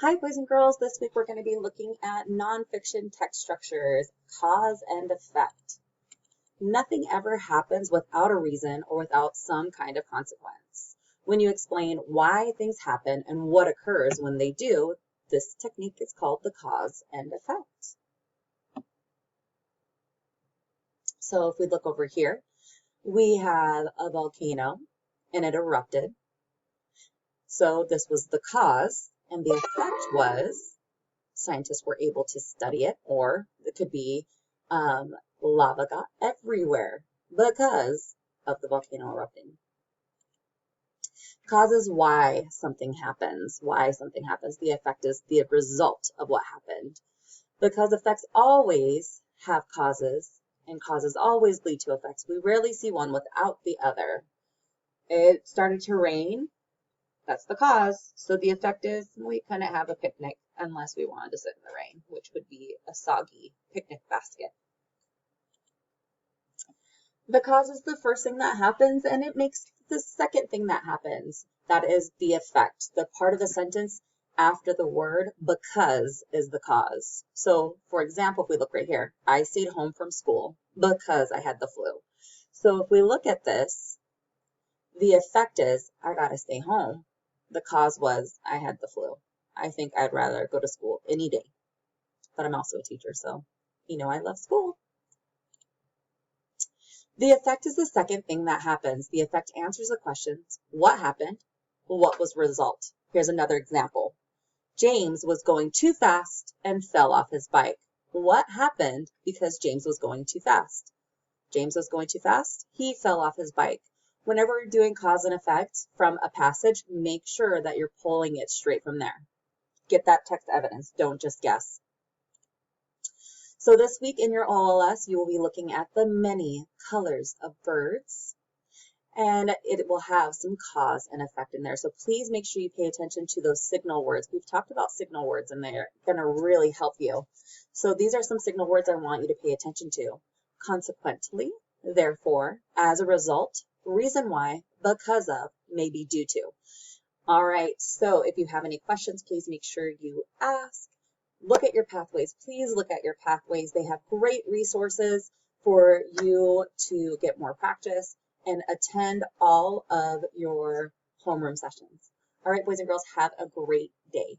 Hi, boys and girls. This week we're going to be looking at nonfiction text structures, cause and effect. Nothing ever happens without a reason or without some kind of consequence. When you explain why things happen and what occurs when they do, this technique is called the cause and effect. So if we look over here, we have a volcano and it erupted. So this was the cause, and the effect was scientists were able to study it, or it could be lava got everywhere because of the volcano erupting. Cause is why something happens. The effect is the result of what happened. Because effects always have causes, and causes always lead to effects. We rarely see one without the other. It started to rain. That's the cause. So the effect is we couldn't have a picnic unless we wanted to sit in the rain, which would be a soggy picnic basket. The cause is the first thing that happens, and it makes the second thing that happens. That is the effect, the part of the sentence after the word because is the cause. So, for example, if we look right here, I stayed home from school because I had the flu. So if we look at this, the effect is I gotta stay home. The cause was I had the flu. I think I'd rather go to school any day. But I'm also a teacher, so I love school. The effect is the second thing that happens. The effect answers the questions, what happened? What was the result? Here's another example. James was going too fast and fell off his bike. What happened because James was going too fast? James was going too fast. He fell off his bike. Whenever you're doing cause and effect from a passage, make sure that you're pulling it straight from there. Get that text evidence. Don't just guess. So this week in your OLS, you will be looking at the many colors of birds, and it will have some cause and effect in there. So please make sure you pay attention to those signal words. We've talked about signal words, and they're going to really help you. So these are some signal words I want you to pay attention to. Consequently, therefore, as a result, reason why, because of, maybe due to. All right, so if you have any questions, please make sure you ask. Look at your pathways. Please look at your pathways. They have great resources for you to get more practice and attend all of your homeroom sessions. All right, boys and girls, have a great day.